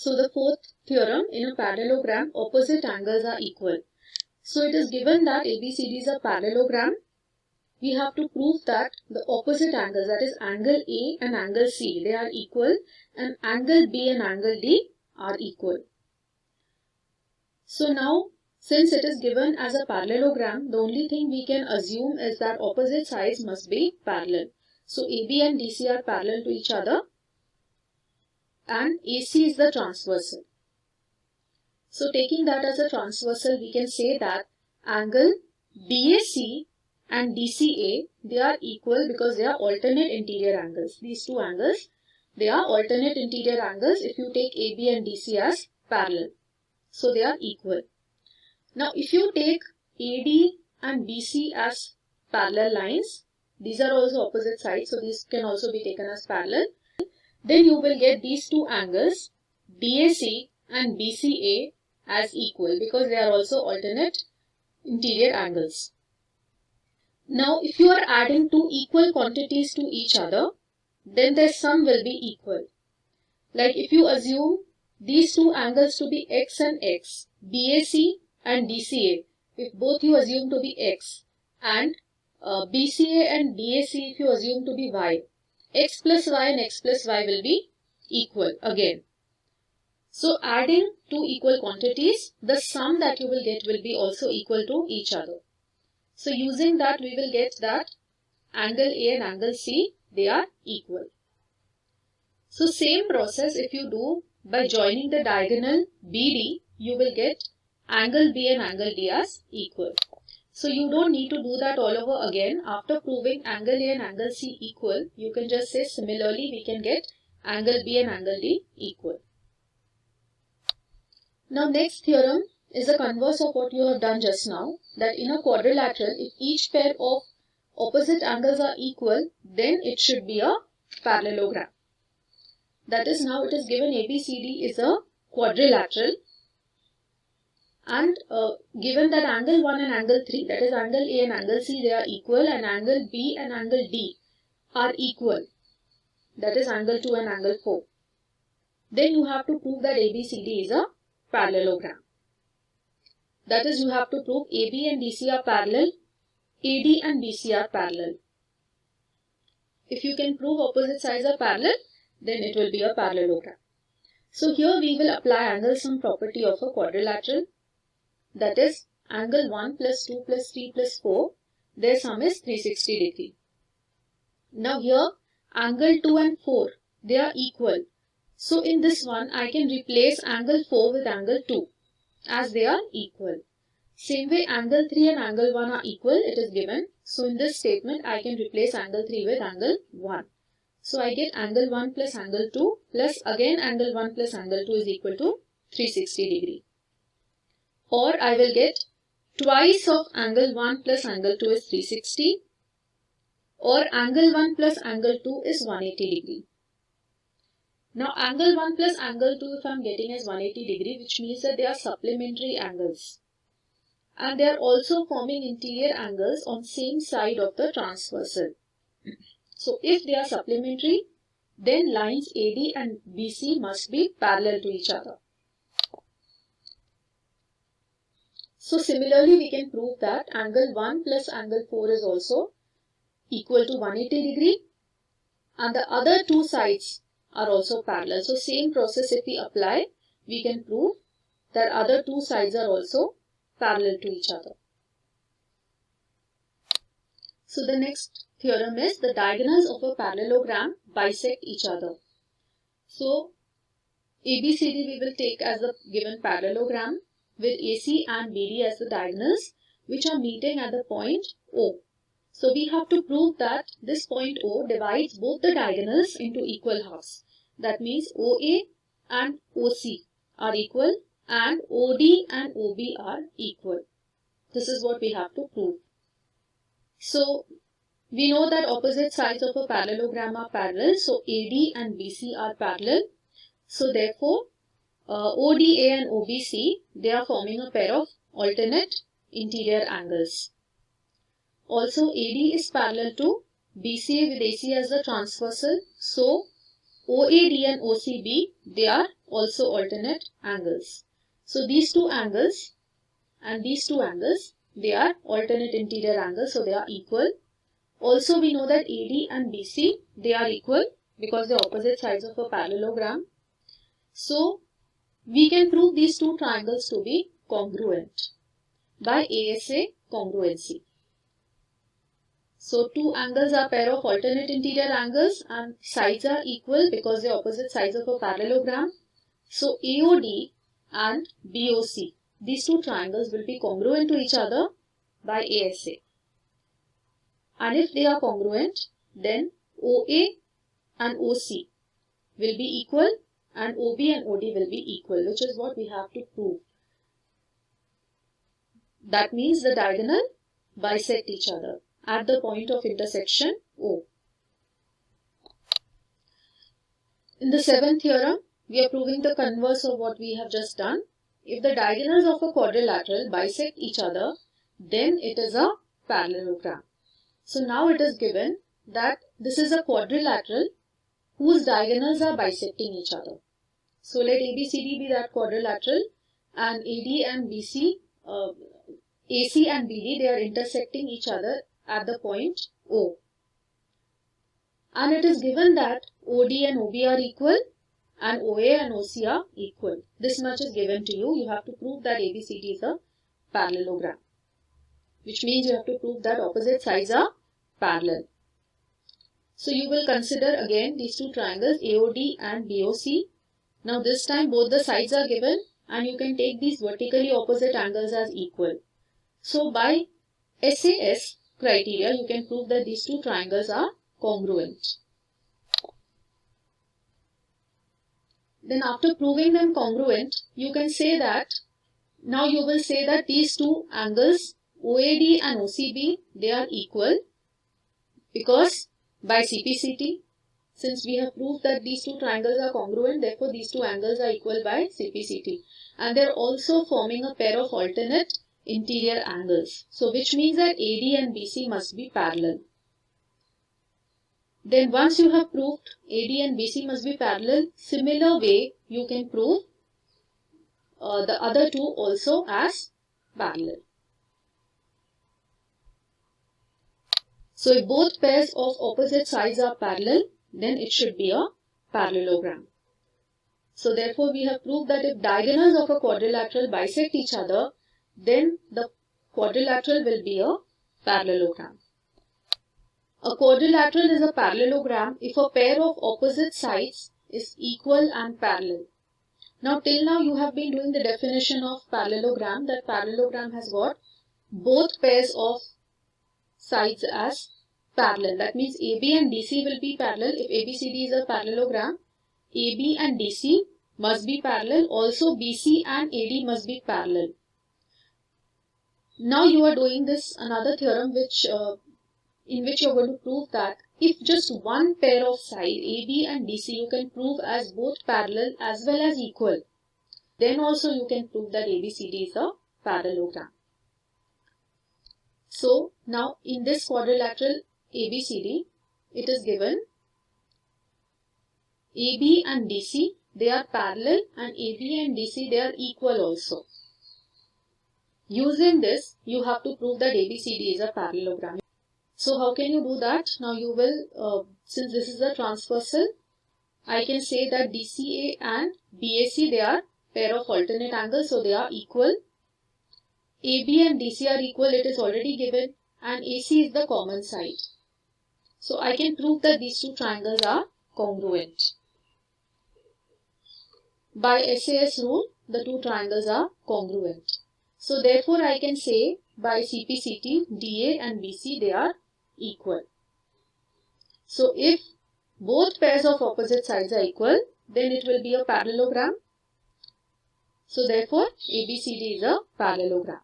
So the fourth theorem, in a parallelogram, opposite angles are equal. So it is given that ABCD is a parallelogram. We have to prove that the opposite angles, that is angle A and angle C, they are equal, and angle B and angle D are equal. So now, since it is given as a parallelogram, the only thing we can assume is that opposite sides must be parallel. So AB and DC are parallel to each other, and AC is the transversal. So taking that as a transversal, we can say that angle BAC and DCA, they are equal because they are alternate interior angles. These two angles, they are alternate interior angles if you take AB and DC as parallel. So they are equal. Now if you take AD and BC as parallel lines, these are also opposite sides, so these can also be taken as parallel. Then you will get these two angles BAC and BCA as equal because they are also alternate interior angles. Now if you are adding two equal quantities to each other, then their sum will be equal. Like if you assume these two angles to be X and X, BAC and DCA, if both you assume to be X, and BCA and BAC if you assume to be Y, X plus Y and X plus Y will be equal again. So adding two equal quantities, the sum that you will get will be also equal to each other. So using that, we will get that angle A and angle C, they are equal. So same process if you do by joining the diagonal BD, you will get angle B and angle D as equal. So you don't need to do that all over again. After proving angle A and angle C equal, you can just say similarly we can get angle B and angle D equal. Now next theorem is the converse of what you have done just now, that in a quadrilateral, if each pair of opposite angles are equal, then it should be a parallelogram. That is, now it is given ABCD is a quadrilateral, and given that angle 1 and angle 3, that is angle A and angle C, they are equal, and angle B and angle D are equal, that is angle 2 and angle 4. Then you have to prove that ABCD is a parallelogram. That is, you have to prove AB and DC are parallel, AD and BC are parallel. If you can prove opposite sides are parallel, then it will be a parallelogram. So here we will apply angle sum property of a quadrilateral. That is, angle 1 plus 2 plus 3 plus 4, their sum is 360 degree. Now here, angle 2 and 4, they are equal. So in this one, I can replace angle 4 with angle 2 as they are equal. Same way, angle 3 and angle 1 are equal, it is given. So in this statement, I can replace angle 3 with angle 1. So I get angle 1 plus angle 2 plus again angle 1 plus angle 2 is equal to 360 degree. Or I will get twice of angle 1 plus angle 2 is 360. Or angle 1 plus angle 2 is 180 degree. Now angle 1 plus angle 2 if I am getting as 180 degree, which means that they are supplementary angles. And they are also forming interior angles on same side of the transversal. So if they are supplementary, then lines AD and BC must be parallel to each other. So similarly we can prove that angle 1 plus angle 4 is also equal to 180 degree, and the other two sides are also parallel. So same process if we apply, we can prove that other two sides are also parallel to each other. So the next theorem is the diagonals of a parallelogram bisect each other. So ABCD we will take as the given parallelogram with AC and BD as the diagonals which are meeting at the point O. So we have to prove that this point O divides both the diagonals into equal halves. That means OA and OC are equal and OD and OB are equal. This is what we have to prove. So we know that opposite sides of a parallelogram are parallel. So AD and BC are parallel. So therefore ODA and OBC, they are forming a pair of alternate interior angles. Also AD is parallel to BCA with AC as the transversal. So OAD and OCB, they are also alternate angles. So these two angles and these two angles, they are alternate interior angles, so they are equal. Also we know that AD and BC, they are equal because they are opposite sides of a parallelogram. So we can prove these two triangles to be congruent by ASA congruency. So two angles are pair of alternate interior angles and sides are equal because they are opposite sides of a parallelogram. So AOD and BOC, these two triangles will be congruent to each other by ASA. And if they are congruent, then OA and OC will be equal and OB and OD will be equal, which is what we have to prove. That means the diagonal bisect each other at the point of intersection O. In the seventh theorem, we are proving the converse of what we have just done. If the diagonals of a quadrilateral bisect each other, then it is a parallelogram. So now it is given that this is a quadrilateral whose diagonals are bisecting each other. So let ABCD be that quadrilateral and AD and BC, AC and BD, they are intersecting each other at the point O. And it is given that OD and OB are equal and OA and OC are equal. This much is given to you. You have to prove that ABCD is a parallelogram, which means you have to prove that opposite sides are parallel. So you will consider again these two triangles AOD and BOC. Now this time both the sides are given and you can take these vertically opposite angles as equal. So by SAS criteria, you can prove that these two triangles are congruent. Then after proving them congruent, you can say that, now you will say that these two angles OAD and OCB, they are equal because by CPCT, since we have proved that these two triangles are congruent, therefore these two angles are equal by CPCT. And they are also forming a pair of alternate interior angles. So which means that AD and BC must be parallel. Then once you have proved AD and BC must be parallel, similar way you can prove the other two also as parallel. So if both pairs of opposite sides are parallel, then it should be a parallelogram. So therefore we have proved that if diagonals of a quadrilateral bisect each other, then the quadrilateral will be a parallelogram. A quadrilateral is a parallelogram if a pair of opposite sides is equal and parallel. Now till now you have been doing the definition of parallelogram, that parallelogram has got both pairs of sides as parallel. That means AB and DC will be parallel. If ABCD is a parallelogram, AB and DC must be parallel. Also BC and AD must be parallel. Now you are doing this another theorem in which you are going to prove that if just one pair of side AB and DC you can prove as both parallel as well as equal, then also you can prove that ABCD is a parallelogram. So now in this quadrilateral ABCD, it is given AB and DC, they are parallel, and AB and DC, they are equal also. Using this, you have to prove that ABCD is a parallelogram. So how can you do that? Now you will, since this is a transversal, I can say that DCA and BAC, they are pair of alternate angles, so they are equal. AB and DC are equal, it is already given, and AC is the common side. So I can prove that these two triangles are congruent. By SAS rule, the two triangles are congruent. So therefore I can say by CPCT, DA and BC, they are equal. So if both pairs of opposite sides are equal, then it will be a parallelogram. So therefore ABCD is a parallelogram.